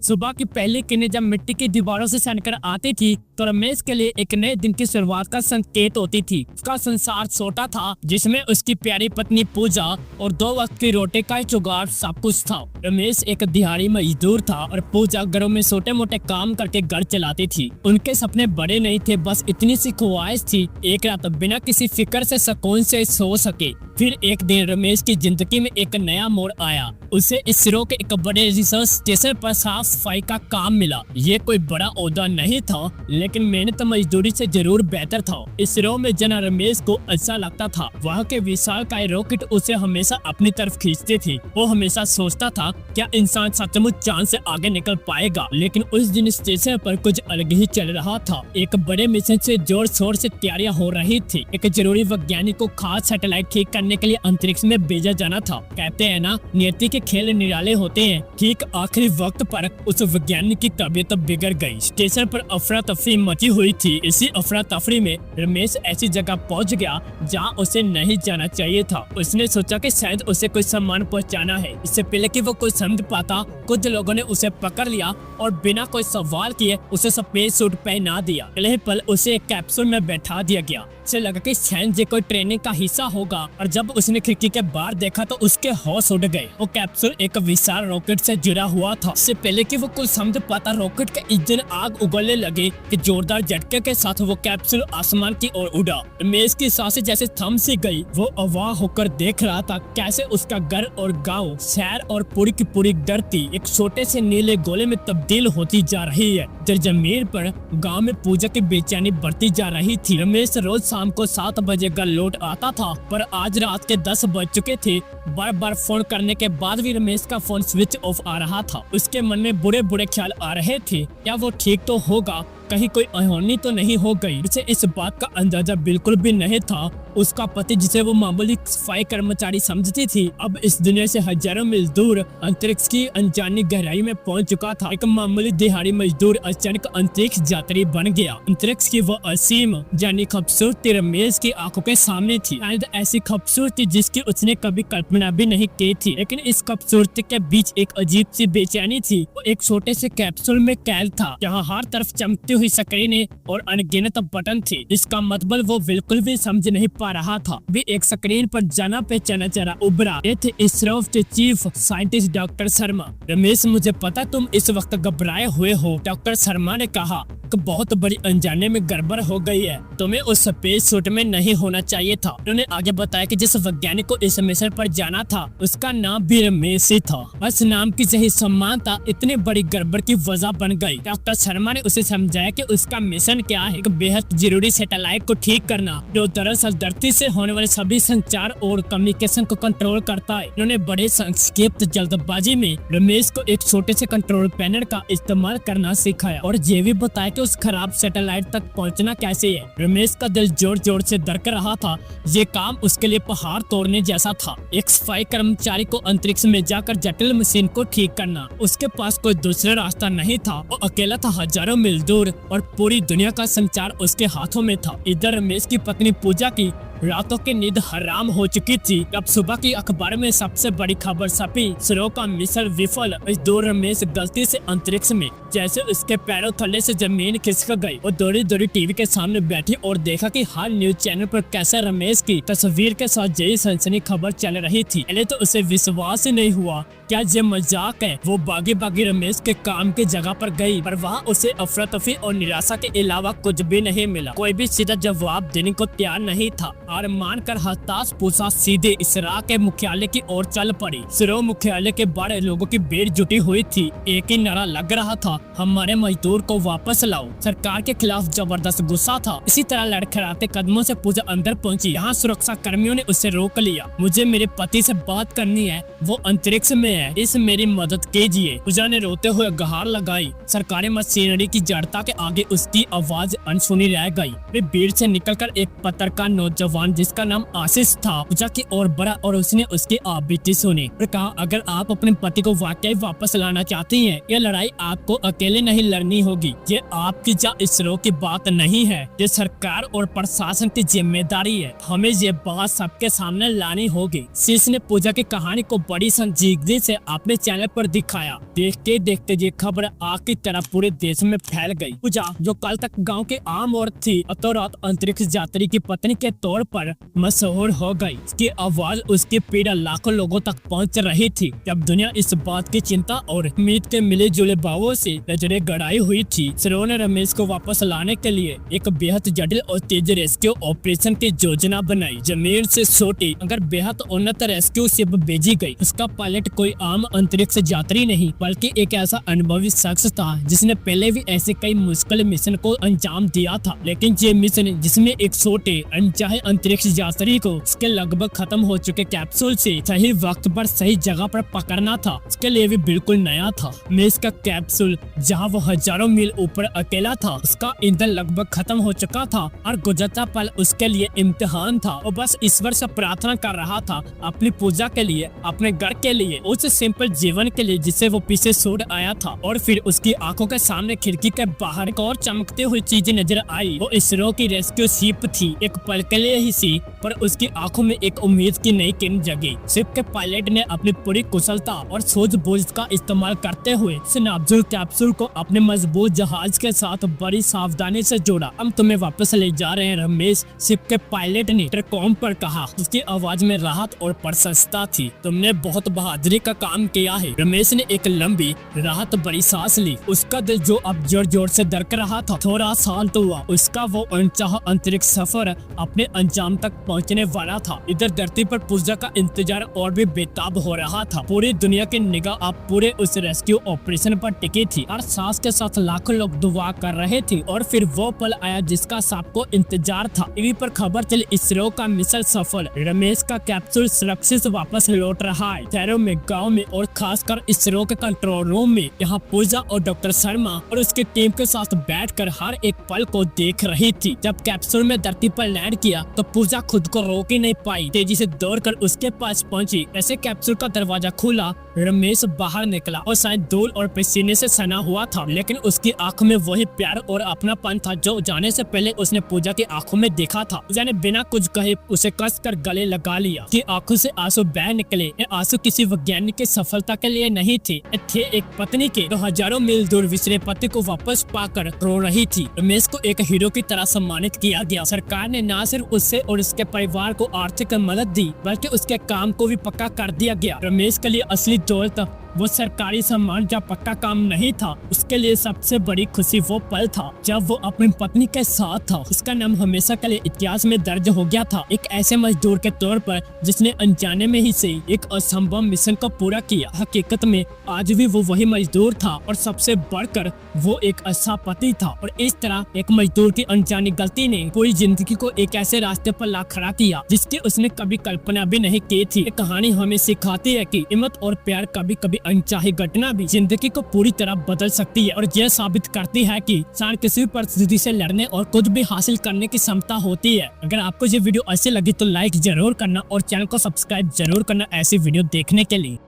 सुबह की पहली किरणें जब मिट्टी की दीवारों से सनकर आती थी तो रमेश के लिए एक नए दिन की शुरुआत का संकेत होती थी। उसका संसार छोटा था जिसमें उसकी प्यारी पत्नी पूजा और 2 वक्त की रोटी का जुगाड़ सब कुछ था। रमेश एक दिहाड़ी मजदूर था और पूजा घरों में छोटे मोटे काम करके घर चलाती थी। उनके सपने बड़े नहीं थे, बस इतनी सी ख्वाहिश थी एक रात बिना किसी फिक्र से सुकून से सो सके। फिर एक दिन रमेश की जिंदगी में एक नया मोड़ आया। उसे इसरो के एक बड़े रिसर्च स्टेशन पर साफ सफाई का काम मिला। ये कोई बड़ा ओहदा नहीं था, लेकिन मेहनत मजदूरी से जरूर बेहतर था। इसरो में जना रमेश को अच्छा लगता था। वहाँ के विशालकाय रॉकेट उसे हमेशा अपनी तरफ खींचते थे। वो हमेशा सोचता था क्या इंसान सचमुच चांद से आगे निकल पाएगा। लेकिन उस दिन स्टेशन पर कुछ अलग ही चल रहा था। एक बड़े मिशन से जोर शोर से तैयारियां हो रही थी। एक जरूरी वैज्ञानिक को खास सैटेलाइट ठीक करने के लिए अंतरिक्ष में भेजा जाना था। कहते हैं ना, नियति के खेल निराले होते हैं। ठीक आखिरी वक्त पर उस वैज्ञानिक की तबीयत बिगड़ गई। स्टेशन पर अफरा तफरी मची हुई थी। इसी अफरा तफरी में रमेश ऐसी जगह पहुंच गया जहां उसे नहीं जाना चाहिए था। उसने सोचा कि शायद उसे कोई सामान पहुंचाना है। इससे पहले कि वो कुछ समझ पाता, कुछ लोगों ने उसे पकड़ लिया और बिना कोई सवाल किए उसे सफेद सूट पहना दिया। अगले पल उसे एक कैप्सूल में बैठा दिया गया। उसे लगा कि शायद ये कोई ट्रेनिंग का हिस्सा होगा और जब उसने खिड़की के बाहर देखा तो उसके होश उड़ गए। वो कैप्सूल एक विशाल रॉकेट से जुड़ा हुआ था। इससे पहले कि वो कुछ समझ पाता, रॉकेट के इंजन आग उगलने लगे कि जोरदार झटके के साथ वो कैप्सूल आसमान की ओर उड़ा। रमेश की सांसें जैसे थम सी गई। वो अवाक होकर देख रहा था कैसे उसका घर और गांव, शहर और पूरी की पूरी धरती एक छोटे से नीले गोले में तब्दील होती जा रही है। जमीन पर गांव में पूजा की बेचैनी बढ़ती जा रही थी। रमेश रोज शाम को 7 बजे घर लौट आता था, पर आज रात के 10 बज चुके थे। बार बार फोन करने के बाद भी रमेश का फोन स्विच ऑफ आ रहा था। उसके मन में बुरे बुरे ख्याल आ रहे थे। क्या वो ठीक तो होगा? कहीं कोई अनहोनी तो नहीं हो गई? उसे इस बात का अंदाजा बिल्कुल भी नहीं था। उसका पति, जिसे वो मामूली सफाई कर्मचारी समझती थी, अब इस दुनिया से हजारों मील दूर अंतरिक्ष की अनजानी गहराई में पहुंच चुका था। एक मामूली दिहाड़ी मजदूर अचानक अंतरिक्ष यात्री बन गया। अंतरिक्ष की वो असीम जानी खूबसूरती रमेश की आंखों के सामने थी। शायद ऐसी खूबसूरती जिसकी उसने कभी कल्पना भी नहीं की थी। लेकिन इस खूबसूरती के बीच एक अजीब सी बेचैनी थी। वो एक छोटे से कैप्सूल में कैद था, जहाँ हर तरफ चमकती हुई स्क्रीनें और अनगिनत बटन थे। इसका मतलब वो बिल्कुल भी समझ नहीं पा रहा था। भी एक स्क्रीन पर जाना पहचाना चेहरा उभरा। ये थे इसरो के chief scientist doctor Sharma. Ramesh, मुझे पता तुम इस वक्त घबराए हुए हो, डॉक्टर शर्मा ने कहा। बहुत बड़ी अनजाने में गड़बड़ हो गई है। तुम्हें उस सफेद सूट में नहीं होना चाहिए था। उन्होंने आगे बताया कि जिस वैज्ञानिक को इस मिशन पर जाना था उसका नाम भी रमेश ही था। बस नाम की सही समानता इतनी बड़ी गड़बड़ की वजह बन गई। डॉक्टर शर्मा ने उसे समझाया कि उसका मिशन क्या है, एक बेहद जरूरी सैटेलाइट को ठीक करना, जो दरअसल धरती से होने वाले सभी संचार और कम्युनिकेशन को कंट्रोल करता है। उन्होंने बड़े संक्षिप्त जल्दबाजी में रमेश को एक छोटे से कंट्रोल पैनल का इस्तेमाल करना सिखाया और ये भी बताया कि उस खराब सैटेलाइट तक पहुंचना कैसे है। रमेश का दिल जोर जोर से धड़क रहा था। ये काम उसके लिए पहाड़ तोड़ने जैसा था। एक सफाई कर्मचारी को अंतरिक्ष में जाकर जटिल मशीन को ठीक करना, उसके पास कोई दूसरा रास्ता नहीं था। वो अकेला था हजारों मील दूर और पूरी दुनिया का संचार उसके हाथों में था। इधर रमेश की पत्नी पूजा की रातों की नींद हराम हो चुकी थी। अब सुबह की अखबार में सबसे बड़ी खबर छपी, इसरो का मिशन विफल। मजदूर रमेश गलती से अंतरिक्ष में। जैसे उसके पैरों थल्ले से जमीन खिसक गई। वो दौड़ी दौड़ी टीवी के सामने बैठी और देखा कि हर न्यूज चैनल पर कैसे रमेश की तस्वीर के साथ यही सनसनी खबर चल रही थी। पहले तो उसे विश्वास ही नहीं हुआ, क्या ये मजाक है। वो बागी बागी रमेश के काम की जगह पर गई, पर वहाँ उसे अफरा तफरी और निराशा के अलावा कुछ भी नहीं मिला। कोई भी सीधा जवाब देने को तैयार नहीं था। हार मानकर हताश पूछा सीधे इसरो के मुख्यालय की ओर चल पड़ी। इसरो मुख्यालय के बड़े लोगों की भीड़ जुटी हुई थी। एक ही नारा लग रहा था, हमारे मजदूर को वापस लाओ। सरकार के खिलाफ जबरदस्त गुस्सा था। इसी तरह लड़खड़ाते कदमों से पूजा अंदर पहुंची। यहाँ सुरक्षा कर्मियों ने उसे रोक लिया। मुझे मेरे पति से बात करनी है, वो अंतरिक्ष में है, इस मेरी मदद कीजिए। पूजा ने रोते हुए गुहार लगाई। सरकारी मशीनरी की जड़ता के आगे उसकी आवाज अनसुनी रह गई। वे भीड़ से निकलकर एक पत्रकार नौजवान जवान जिसका नाम आशीष था पूजा की ओर बढ़ा और उसने उसकी आप बीती सुनी और कहा, अगर आप अपने पति को वाकई वापस लाना चाहती हैं, ये लड़ाई आपको अकेले नहीं लड़नी होगी। ये आपकी या इसरो की बात नहीं है, ये सरकार और प्रशासन की जिम्मेदारी है। हमें ये बात सबके सामने लानी होगी। शीश ने पूजा की कहानी को बड़ी संजीदगी से अपने चैनल पर दिखाया। देखते देखते ये खबर आग की तरह पूरे देश में फैल गई। पूजा जो कल तक गांव की आम औरत थी, रात अंतरिक्ष यात्री की पत्नी के तौर पर मशहूर हो गई। उसकी आवाज, उसकी पीड़ा लाखों लोगों तक पहुंच रही थी। जब दुनिया इस बात की चिंता और उम्मीद के मिले जुले भावों से नजरें गड़ाई हुई थी, इसरो ने रमेश को वापस लाने के लिए एक बेहद जटिल और तेज रेस्क्यू ऑपरेशन की योजना बनाई। जमीन से छोटी मगर बेहद उन्नत रेस्क्यू शिप भेजी गई। उसका पायलट कोई आम अंतरिक्ष यात्री नहीं बल्कि एक ऐसा अनुभवी शख्स था जिसने पहले भी ऐसे कई मुश्किल मिशन को अंजाम दिया था। लेकिन ये मिशन जिसमें एक छोटे अनचाहे अंतरिक्ष यात्री को उसके लगभग खत्म हो चुके कैप्सूल से सही वक्त पर सही जगह पर पकड़ना था, उसके लिए भी बिल्कुल नया था। मेस का कैप्सूल जहां वो हजारों मील ऊपर अकेला था, उसका ईंधन लगभग खत्म हो चुका था और गुजरता पल उसके लिए इम्तिहान था। वो बस ईश्वर से प्रार्थना कर रहा था अपनी पूजा के लिए, अपने घर के लिए, उस सिंपल जीवन के लिए जिसे वो पीछे छोड़ आया था। और फिर उसकी आंखों के सामने खिड़की के बाहर एक और चमकती हुई चीज नजर आई। वो इसरो की रेस्क्यू शिप थी। एक पल के लिए ही सी, पर उसकी आंखों में एक उम्मीद की नई किरण जगी। शिप के पायलट ने अपनी पूरी कुशलता और सूझबूझ का इस्तेमाल करते हुए इस नाजुक कैप्सूल को अपने मजबूत जहाज के साथ बड़ी सावधानी से जोड़ा। हम तुम्हें वापस ले जा रहे हैं रमेश, शिप के पायलट ने इंटरकॉम पर कहा। उसकी आवाज में राहत और प्रसन्नता थी। तुमने बहुत बहादुरी का काम किया है। रमेश ने एक लंबी राहत बड़ी सांस ली। उसका दिल जो अब जोर जोर से धड़क रहा था थोड़ा शांत हुआ। उसका वो अनचाहा अंतरिक्ष सफर अपने अंजाम तक पहुंचने वाला था। इधर धरती पर पूजा का इंतजार और भी बेताब हो रहा था। पूरी दुनिया की निगाह अब पूरे उस रेस्क्यू ऑपरेशन पर टिकी थी और सांस के साथ लाखों लोग दुआ कर रहे थे। और फिर वो पल आया जिसका सबको इंतजार था। टीवी पर खबर चली, इसरो का मिशन सफल, रमेश का कैप्सूल सुरक्षित वापस लौट रहा है। शहरों में, गाँव में और खासकर इसरो के कंट्रोल रूम में यहाँ पूजा और डॉक्टर शर्मा और उसकी टीम के साथ बैठकर हर एक पल को देख रही थी। जब कैप्सूल में धरती पर लैंड किया तो पूजा खुद को रोक ही नहीं पाई, तेजी से दौड़कर उसके पास पहुंची। ऐसे कैप्सूल का दरवाजा खुला, रमेश बाहर निकला और शायद धूल और पसीने से सना हुआ था, लेकिन उसकी आंखों में वही प्यार और अपनापन था जो जाने से पहले उसने पूजा की आंखों में देखा था। पूजा ने बिना कुछ कहे उसे कसकर गले लगा लिया। कि आंखों से आंसू बह निकले। ये आंसू किसी वैज्ञानिक की सफलता के लिए नहीं थे, थे एक पत्नी के जो हजारों मील दूर विसरे पति को वापस पाकर रो रही थी। रमेश को एक हीरो की तरह सम्मानित किया गया। सरकार ने न सिर्फ उससे और उसके परिवार को आर्थिक मदद दी बल्कि उसके काम को भी पक्का कर दिया गया। रमेश के लिए असली दौलत वो सरकारी सम्मान या पक्का काम नहीं था। उसके लिए सबसे बड़ी खुशी वो पल था जब वो अपनी पत्नी के साथ था। उसका नाम हमेशा के लिए इतिहास में दर्ज हो गया था, एक ऐसे मजदूर के तौर पर जिसने अनजाने में ही से एक असंभव मिशन को पूरा किया। हकीकत में आज भी वो वही मजदूर था और सबसे बढ़कर वो एक अच्छा पति था। और इस तरह एक मजदूर की अनजानी गलती ने पूरी जिंदगी को एक ऐसे रास्ते पर ला खड़ा किया जिसकी उसने कभी कल्पना भी नहीं की थी। ये कहानी हमें सिखाती है कि हिम्मत और प्यार कभी कभी अनचाही घटना भी जिंदगी को पूरी तरह बदल सकती है। और यह साबित करती है कि इंसान किसी भी परिस्थिति से लड़ने और कुछ भी हासिल करने की क्षमता होती है। अगर आपको ये वीडियो अच्छी लगी तो लाइक जरूर करना और चैनल को सब्सक्राइब जरूर करना ऐसी वीडियो देखने के लिए।